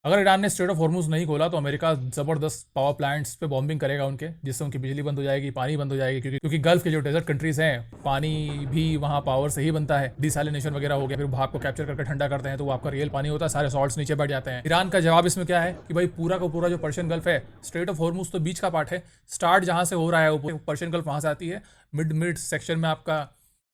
अगर ईरान ने straight of Hormuz नहीं खोला तो अमेरिका जबरदस्त पावर प्लांट्स पे बॉम्बिंग करेगा उनके, जिससे उनकी बिजली बंद हो जाएगी, पानी बंद हो जाएगी, क्योंकि गल्फ के जो डेजर्ट कंट्रीज हैं पानी भी वहाँ पावर से ही बनता है। डिसैलिनेशन वगैरह हो गया, फिर भाप को कैप्चर करके ठंडा करते हैं तो वो आपका रियल पानी होता है, सारे सॉल्ट्स नीचे बैठ जाते हैं। ईरान का जवाब इसमें क्या है कि भाई पूरा का पूरा जो पर्शियन गल्फ है, स्ट्रेट ऑफ हॉर्मुज तो बीच का पार्ट है, स्टार्ट जहाँ से हो रहा है वो पर्शियन गल्फ वहाँ से आती है, मिड मिड सेक्शन में आपका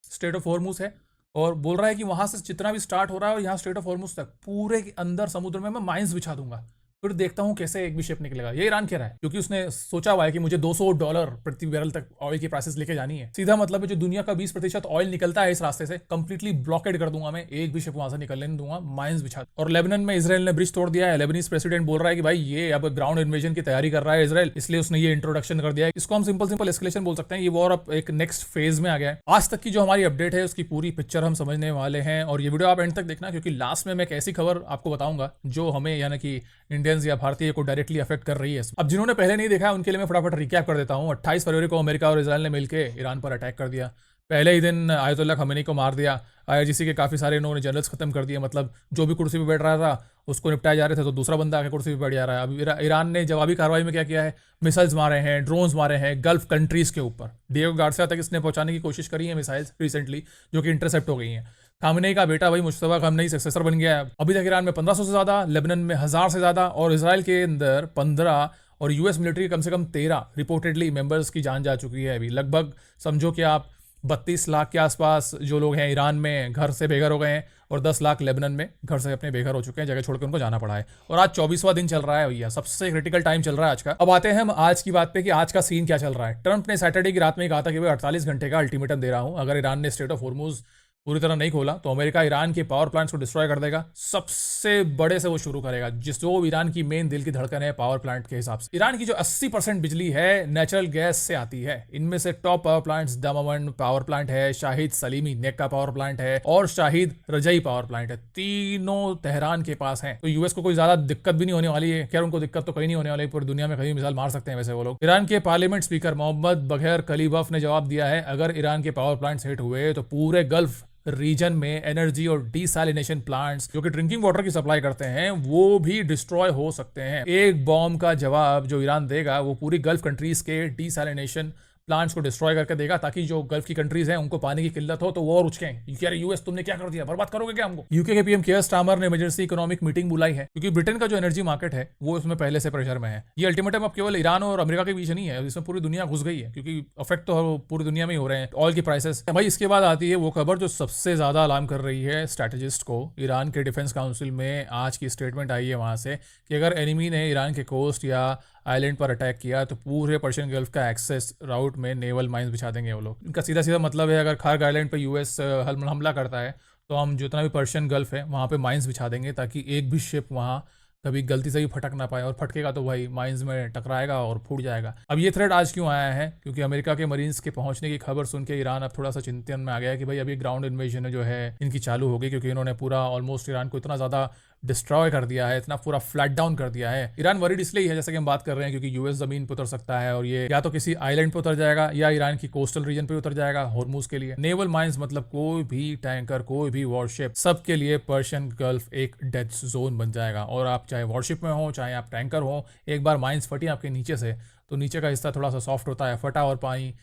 स्ट्रेट ऑफ हॉर्मुज है। और बोल रहा है कि वहां से जितना भी स्टार्ट हो रहा है और यहाँ स्ट्रेट ऑफ हॉर्मुज तक पूरे के अंदर समुद्र में मैं माइंस बिछा दूंगा, फिर देखता हूँ कैसे एक भी शिप निकलेगा। ये ईरान कह रहा है, क्योंकि उसने सोचा हुआ है कि मुझे $200 प्रति बैरल तक ऑयल की प्राइसेस लेके जानी है। सीधा मतलब है जो दुनिया का 20% ऑयल निकलता है इस रास्ते से कंप्लीटली ब्लॉकेड कर दूंगा मैं, एक भी शिप वहां से निकलने नहीं दूंगा, माइंस बिछा। और लेबनन में इसराइल ने ब्रिज तोड़ दिया है। लेबनीज प्रेसिडेंट बोल रहा है कि भाई ये अब ग्राउंड इन्वेजन की तैयारी कर रहा है इसराइल, इसलिए उसने ये इंट्रोडक्शन कर दिया है। इसको हम सिंपल सिंपल एस्केलेशन बोल सकते हैं। ये वॉर अब एक नेक्स्ट फेज में आ गया है। आज तक की जो हमारी अपडेट है उसकी पूरी पिक्चर हम समझने वाले हैं, और ये वीडियो आप एंड तक देखना, क्योंकि लास्ट में मैं एक ऐसी खबर आपको बताऊंगा जो हमें यानी कि इंडियंस या भारतीय को डायरेक्टली अफेक्ट कर रही है। अब जिन्होंने पहले नहीं देखा उनके लिए मैं फटाफट रिकैप कर देता हूं। 28 फरवरी को अमेरिका और इजराइल ने मिलकर ईरान पर अटैक कर दिया। पहले ही दिन आयतुल्लाह खमेनी को मार दिया। आईआरजीसी के काफ़ी सारे इन्होंने जनरल्स खत्म कर दिए, मतलब जो भी कुर्सी पर बैठ रहा था उसको निपटाए जा रहे थे तो दूसरा बंदा आके कुर्सी पर बैठ जा रहा है। अब ईरान ने जवाबी कार्रवाई में क्या किया है, मिसाइल्स मारे हैं, ड्रोन्स मारे हैं गल्फ कंट्रीज के ऊपर। डिएगो गार्सिया तक इसने पहुंचाने की कोशिश करी है मिसाइल्स रिसेंटली, जो कि इंटरसेप्ट हो गई हैं। खामनेई का बेटा भाई मुश्तबा खामनेई सक्सेसर बन गया है। अभी तक ईरान में 1500 से ज़्यादा, लेबनान में 1000 से ज़्यादा और इसराइल के अंदर 15 और यूएस मिलिट्री के कम से कम 13 रिपोर्टेडली मेंबर्स की जान जा चुकी है। अभी लगभग समझो कि आप 32 लाख के आसपास जो लोग हैं ईरान में घर से बेघर हो गए हैं, और 10 लाख लेबनान में घर से अपने बेघर हो चुके हैं, जगह छोड़कर उनको जाना पड़ा है। और आज 24वां दिन चल रहा है भैया, सबसे क्रिटिकल टाइम चल रहा है आज का। अब आते हैं हम आज की बात पे कि आज का सीन क्या चल रहा है। ट्रंप ने सैटरडे की रात में कहा था कि भाई 48 घंटे का अल्टीमेटम दे रहा हूं, अगर ईरान ने स्ट्रेट ऑफ हॉर्मुज पूरी तरह नहीं खोला तो अमेरिका ईरान के पावर प्लांट्स को डिस्ट्रॉय कर देगा। सबसे बड़े से वो शुरू करेगा, जो ईरान की मेन दिल की धड़कन है पावर प्लांट के हिसाब से। ईरान की जो 80% बिजली है नेचुरल गैस से आती है। इनमें से टॉप पावर प्लांट्स दामामन पावर प्लांट है, Shahid Salimi Neka power plant है और शाहिद रजई पावर प्लांट है। तीनों तेहरान के पास है, तो यूएस को कोई ज्यादा दिक्कत भी नहीं होने वाली है। खैर उनको दिक्कत तो कहीं नहीं होने वाली, पूरी दुनिया में कहीं मिसाइल मार सकते हैं वैसे वो लोग। ईरान के पार्लियामेंट स्पीकर मोहम्मद बघेर कलीबफ ने जवाब दिया है, अगर ईरान के पावर प्लांट्स हिट हुए तो पूरे गल्फ रीजन में एनर्जी और डिसैलिनेशन प्लांट्स जो कि ड्रिंकिंग वाटर की सप्लाई करते हैं वो भी डिस्ट्रॉय हो सकते हैं। एक बॉम्ब का जवाब जो ईरान देगा वो पूरी गल्फ कंट्रीज के डिसैलिनेशन प्लांट्स को डिस्ट्रॉय करके देगा, ताकि जो गल्फ की कंट्रीज हैं उनको पानी की किल्लत हो तो वो और उचकें, यार यूएस तुमने क्या कर दिया, बर्बाद करोगे क्या हमको। यूके के पीएम केयर स्टार्मर ने इमरजेंसी इकोनॉमिक मीटिंग बुलाई है, क्योंकि ब्रिटेन का जो एनर्जी मार्केट है वो इसमें पहले से प्रेशर में है। ये अल्टीमेटम अब केवल ईरान और अमेरिका के बीच नहीं है, इसमें पूरी दुनिया घुस गई है, क्योंकि अफेक्ट तो पूरी दुनिया में ही हो रहे हैं ऑयल की प्राइसेस। भाई इसके बाद आती है वो खबर जो सबसे ज्यादा अलार्म कर रही है स्ट्रैटेजिस्ट को। ईरान के डिफेंस काउंसिल में आज की स्टेटमेंट आई है वहां से कि अगर एनिमी ने ईरान के कोस्ट या आइलैंड पर अटैक किया तो पूरे पर्शियन गल्फ का एक्सेस राउट में नेवल माइंस बिछा देंगे वो लोग। इनका सीधा सीधा मतलब है अगर खार्ग आइलैंड पर यूएस हमला करता है तो हम जितना भी पर्शियन गल्फ है वहाँ पे माइंस बिछा देंगे, ताकि एक भी शिप वहाँ कभी गलती से भी फटक ना पाए, और फटकेगा तो भाई माइंस में टकराएगा और फूट जाएगा। अब ये थ्रेड आज क्यों आया है, क्योंकि अमेरिका के मरीन्स के पहुंचने की खबर सुन के ईरान अब थोड़ा सा चिंतन में आ गया है कि भाई अभी ग्राउंड इन्वेजन जो है इनकी चालू होगी, क्योंकि इन्होंने पूरा ऑलमोस्ट ईरान को इतना ज्यादा डिस्ट्रॉय कर दिया है, इतना पूरा फ्लैट डाउन कर दिया है। ईरान वरीड इसलिए है जैसे कि हम बात कर रहे हैं क्योंकि यूएस जमीन पर उतर सकता है, और ये या तो किसी आइलैंड पर उतर जाएगा या ईरान की कोस्टल रीजन पे उतर जाएगा हॉर्मुज के लिए। नेवल माइंस मतलब कोई भी टैंकर कोई भी वॉरशिप सबके लिए पर्शियन गल्फ एक डेथ जोन बन जाएगा। और आप चाहे वॉरशिप में हो चाहे आप टैंकर हो, एक बार माइंस फटी आपके नीचे से तो नीचे का हिस्सा थोड़ा सा सॉफ्ट होता है, फटा और पानी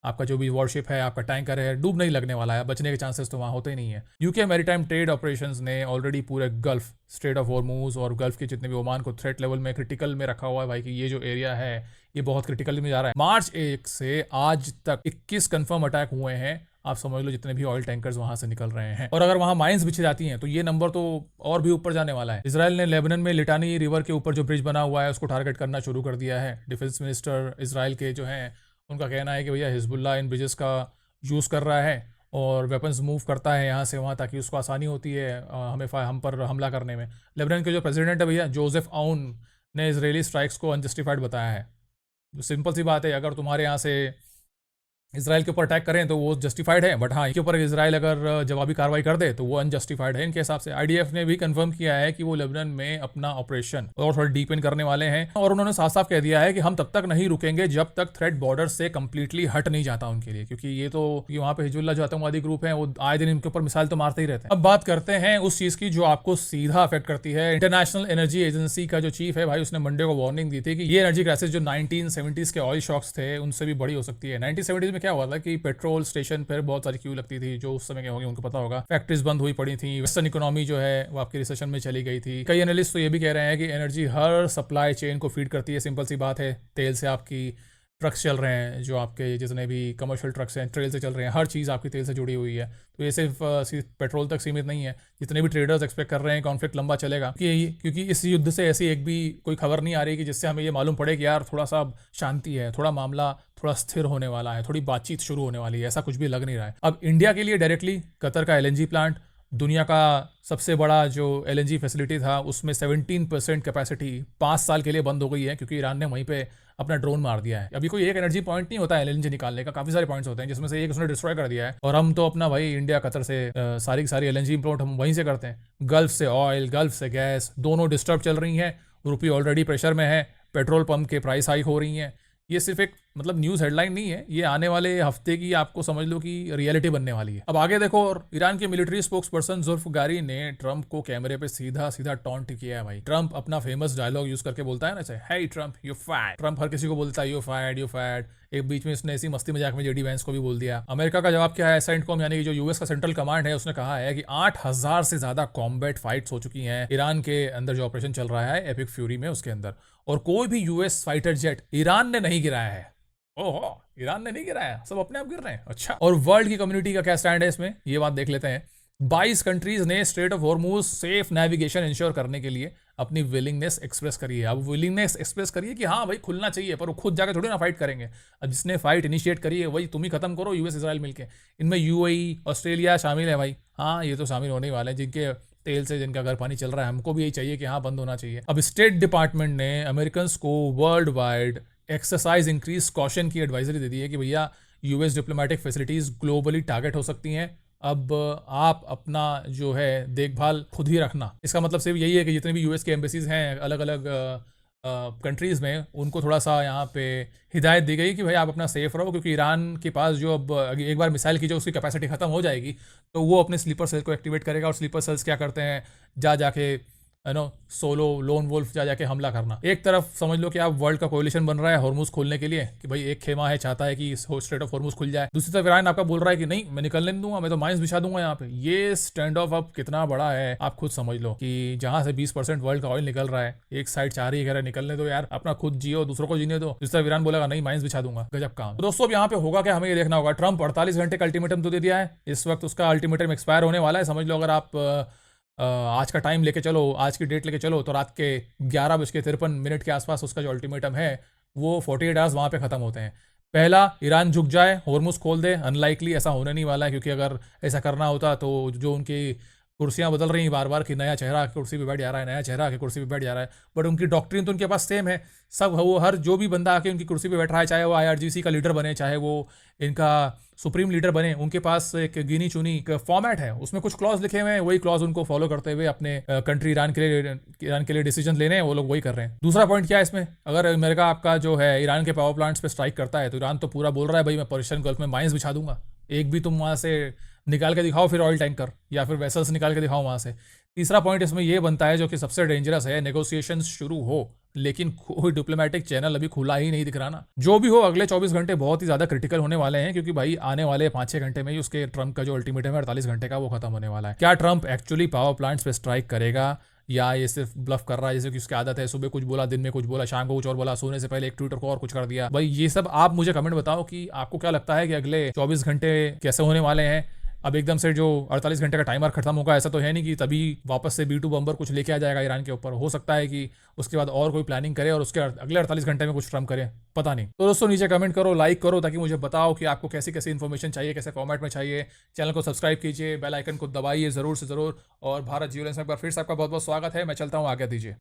आपका जो भी वॉरशिप है आपका टैंकर है डूब नहीं लगने वाला है, बचने के चांसेस तो वहाँ होते ही नहीं है। यूके मैरीटाइम ट्रेड ऑपरेशंस ने ऑलरेडी पूरे गल्फ स्ट्रेट ऑफ हॉर्मुज और गल्फ के जितने भी ओमान को थ्रेट लेवल में क्रिटिकल में रखा हुआ है भाई, कि ये जो एरिया है ये बहुत क्रिटिकल में जा रहा है। मार्च 1 से आज तक 21 कंफर्म अटैक हुए हैं, आप समझ लो जितने भी ऑयल टैंकर्स वहां से निकल रहे हैं। और अगर वहां माइंस बिछी जाती हैं तो ये नंबर तो और भी ऊपर जाने वाला है। इसराइल ने लेबनान में लिटानी रिवर के ऊपर जो ब्रिज बना हुआ है उसको टारगेट करना शुरू कर दिया है। डिफेंस मिनिस्टर इसराइल के जो हैं उनका कहना है कि भैया हिजबुल्ला इन ब्रिजेस का यूज़ कर रहा है और वेपन्स मूव करता है यहाँ से वहाँ, ताकि उसको आसानी होती है हम पर हमला करने में। लेबनान के जो प्रेसिडेंट है भैया जोसेफ आउन ने इजरायली स्ट्राइक्स को अनजस्टिफाइड बताया है। सिंपल सी बात है, अगर तुम्हारे यहाँ से इसराइल के ऊपर अटैक करें तो वो जस्टिफाइड है, बट हाँ इनके ऊपर इसराइल अगर जवाबी कार्रवाई कर दे तो वो अनजस्टिफाइड है इनके हिसाब से। आईडीएफ ने भी कंफर्म किया है कि वो लेबनान में अपना ऑपरेशन और थोड़ा डीपेन करने वाले हैं, और उन्होंने साफ साफ कह दिया है कि हम तब तक नहीं रुकेंगे जब तक थ्रेट बॉर्डर से कंप्लीटली हट नहीं जाता उनके लिए, क्योंकि ये तो वहाँ पे हिजबुल्लाह जो आतंकवादी ग्रुप है वो आए दिन इनके ऊपर मिसाइल तो मारते ही रहते हैं। अब बात करते हैं उस चीज की जो आपको सीधा अफेक्ट करती है। इंटरनेशनल एनर्जी एजेंसी का जो चीफ है भाई, उसने मंडे को वार्निंग दी थी कि ये एनर्जी क्राइसिस जो 1970s के ऑयल शॉक्स थे उनसे भी बड़ी हो सकती है। 1970s में क्या हुआ था कि पेट्रोल स्टेशन पर बहुत सारी क्यू लगती थी, जो उस समय के होंगे उनको पता होगा। फैक्ट्रीज बंद हुई पड़ी थी, वेस्टर्न इकोनॉमी जो है वो आपकी रिसेशन में चली गई थी। कई एनालिस्ट तो ये भी कह रहे हैं कि एनर्जी हर सप्लाई चेन को फीड करती है। सिंपल सी बात है, तेल से आपकी ट्रक्स चल रहे हैं, जो आपके जितने भी कमर्शियल ट्रक्स हैं ट्रेल से चल रहे हैं, हर चीज़ आपकी तेल से जुड़ी हुई है। तो ये सिर्फ पेट्रोल तक सीमित नहीं है। जितने भी ट्रेडर्स एक्सपेक्ट कर रहे हैं कॉन्फ्लिक्ट लंबा चलेगा, क्योंकि इस युद्ध से ऐसी एक भी कोई खबर नहीं आ रही कि जिससे हमें ये मालूम पड़े कि यार थोड़ा सा शांति है, थोड़ा मामला थोड़ा स्थिर होने वाला है, थोड़ी बातचीत शुरू होने वाली है, ऐसा कुछ भी लग नहीं रहा है। अब इंडिया के लिए डायरेक्टली कतर का एलएनजी प्लांट, दुनिया का सबसे बड़ा जो एलएनजी फैसिलिटी था, उसमें 17% कैपेसिटी 5 साल के लिए बंद हो गई है, क्योंकि ईरान ने वहीं पे अपना ड्रोन मार दिया है। अभी कोई एक एनर्जी पॉइंट नहीं होता है एलएनजी निकालने का, काफी सारे पॉइंट्स होते हैं, जिसमें से एक उसने डिस्ट्रॉय कर दिया है। और हम तो अपना भाई इंडिया कतर से सारी की सारी एलएनजी इंपोर्ट हम वहीं से करते हैं। गल्फ से ऑयल, गल्फ से गैस, दोनों डिस्टर्ब चल रही हैं। रुपये ऑलरेडी प्रेशर में है, पेट्रोल पंप के प्राइस हाइक हो रही हैं। ये सिर्फ एक न्यूज़ हेडलाइन नहीं है, ये आने वाले हफ्ते की आपको समझ लो कि रियलिटी बनने वाली है। अब आगे देखो, और ईरान के मिलिट्री स्पोक्स पर्सन जुल्फगारी ने ट्रंप को कैमरे पे सीधा सीधा टॉन्ट किया है भाई। ट्रंप अपना फेमस डायलॉग यूज करके बोलता है ना, चाहे हे ट्रंप यू फायर्ड। ट्रंप हर किसी को बोलता है यू फायर्ड यू फायर्ड। एक बीच में इसने ऐसी मस्ती मजाक में जेडी वेंस को भी बोल दिया। अमेरिका का जवाब क्या है? सेंटकॉम यानी कि जो यूएस का सेंट्रल कमांड है, उसने कहा है कि 8000 से ज्यादा कॉम्बैट फाइट्स हो चुकी हैं ईरान के अंदर जो ऑपरेशन चल रहा है एपिक फ्यूरी में, उसके अंदर, और कोई भी यूएस फाइटर जेट ईरान ने नहीं गिराया है। ओहो, ईरान ने नहीं गिराया, सब अपने आप गिर रहे हैं। अच्छा, और वर्ल्ड की कम्युनिटी का क्या स्टैंड है इसमें, ये बात देख लेते हैं। 22 कंट्रीज ने straight of Hormuz safe navigation ensure करने के लिए अपनी विलिंगनेस एक्सप्रेस करी है। अब विलिंगनेस एक्सप्रेस करिए कि हाँ भाई खुलना चाहिए, पर वो खुद जाकर थोड़ी ना फाइट करेंगे। अब जिसने फाइट इनिशिएट करी है वही तुम ही खत्म करो, यूएस इजराइल मिलके। इनमें यूएई, ऑस्ट्रेलिया शामिल है भाई। हाँ, ये तो शामिल होने ही वाले हैं, जिनके तेल से जिनका घर पानी चल रहा है। हमको भी यही चाहिए कि हाँ बंद होना चाहिए। अब स्टेट डिपार्टमेंट ने अमेरिकन को world wide exercise increase caution की एडवाइजरी दे दी है कि भैया US diplomatic facilities globally target हो सकती हैं। अब आप अपना जो है देखभाल खुद ही रखना। इसका मतलब सिर्फ यही है कि जितने भी यूएस के एम्बेसीज हैं अलग अलग कंट्रीज़ में, उनको थोड़ा सा यहाँ पे हिदायत दी गई कि भाई आप अपना सेफ रहो, क्योंकि ईरान के पास जो अब एक बार मिसाइल की जो उसकी कैपेसिटी खत्म हो जाएगी तो वो अपने स्लीपर सेल को एक्टिवेट करेगा। और स्लीपर सेल्स क्या करते हैं, जाके सोलो लोन वुल्फ जाके हमला करना। एक तरफ समझ लो कि आप वर्ल्ड का कोलिशन बन रहा है हॉर्मुज खोलने के लिए, कि भाई एक खेमा है चाहता है कि स्ट्रेट ऑफ हॉर्मुज खुल जाए। दूसरी तरफ ईरान आपका बोल रहा है कि नहीं मैं निकलने नहीं दूंगा, मैं तो माइंस बिछा दूंगा यहाँ पे। ये स्टैंड ऑफ अब कितना बड़ा है आप खुद समझ लो, कि जहां से 20% वर्ल्ड का ऑयल निकल रहा है, एक साइड चाह रही है निकलने दो यार, अपना खुद जियो, दूसरों को जीने दो। दूसरी तरफ ईरान बोलेगा नहीं माइंस बिछा दूंगा। गजब काम। तो दोस्तों अब यहाँ पे होगा क्या, हमें ये देखना होगा। ट्रंप 48 घंटे का अल्टीमेटम तो दे दिया है, इस वक्त उसका अल्टीमेटम एक्सपायर होने वाला है। समझ लो अगर आप आज का टाइम लेके चलो, आज की डेट लेके चलो, तो रात के 11:53 के आसपास उसका जो अल्टीमेटम है वो 48 आवर्स वहाँ पे ख़त्म होते हैं। पहला, ईरान झुक जाए, हॉर्मुज खोल दे। अनलाइकली, ऐसा होने नहीं वाला है, क्योंकि अगर ऐसा करना होता तो जो उनकी कुर्सियां बदल रही हैं बार बार, कि नया चेहरा आके कुर्सी पे बैठ जा रहा है, नया चेहरा आके कुर्सी पे बैठ जा रहा है, बट उनकी डॉक्ट्रिन तो उनके पास सेम है। सब वो हर जो भी बंदा आके उनकी कुर्सी पे बैठ रहा है, चाहे वो आईआरजीसी का लीडर बने, चाहे वो इनका सुप्रीम लीडर बने, उनके पास एक गिनी चुनी फॉर्मेट है, उसमें कुछ क्लॉज लिखे हुए हैं, वही क्लॉज उनको फॉलो करते हुए अपने कंट्री ईरान के लिए डिसीजन लेने हैं, वो लोग वही कर रहे हैं। दूसरा पॉइंट क्या है इसमें, अगर अमेरिका आपका जो है ईरान के पावर प्लांट्स पे स्ट्राइक करता है, तो ईरान तो पूरा बोल रहा है भाई मैं पर्शियन गल्फ में माइंस बिछा दूंगा, एक भी तुम वहां से निकाल के दिखाओ, फिर ऑयल टैंकर या फिर वेसल्स निकाल के दिखाओ वहां से। तीसरा पॉइंट इसमें यह बनता है, जो कि सबसे डेंजरस है, नेगोशिएशंस शुरू हो लेकिन कोई डिप्लोमेटिक चैनल अभी खुला ही नहीं दिख रहा ना। जो भी हो, अगले 24 घंटे बहुत ही ज्यादा क्रिटिकल होने वाले हैं, क्योंकि भाई आने वाले 5-6 घंटे में ही उसके ट्रंप का जो अल्टीमेटम है 48 घंटे का, वो खत्म होने वाला है। क्या ट्रंप एक्चुअली पावर प्लांट्स पे स्ट्राइक करेगा, या ये सिर्फ ब्लफ कर रहा है, जैसे कि उसकी आदत है, सुबह कुछ बोला, दिन में कुछ बोला, शाम को कुछ और बोला, सोने से पहले एक ट्विटर को और कुछ कर दिया। भाई ये सब आप मुझे कमेंट बताओ कि आपको क्या लगता है कि अगले 24 घंटे कैसे होने वाले हैं। अब एकदम से जो 48 घंटे का टाइमर खत्म होगा, ऐसा तो है नहीं कि तभी वापस से B2 बम्बर कुछ लेके आ जाएगा ईरान के ऊपर। हो सकता है कि उसके बाद और कोई प्लानिंग करे और उसके अगले 48 घंटे में कुछ ट्रम्प करे, पता नहीं। तो दोस्तों नीचे कमेंट करो, लाइक करो, ताकि मुझे बताओ कि आपको कैसी कैसी इन्फॉर्मेशन चाहिए, कैसे फॉर्मेट में चाहिए। चैनल को सब्सक्राइब कीजिए, बेल आइकन को दबाइए जरूर से जरूर। और भारत जियोलेंस में एक बार फिर से आपका बहुत बहुत स्वागत है। मैं चलता हूँ, आगे दीजिए।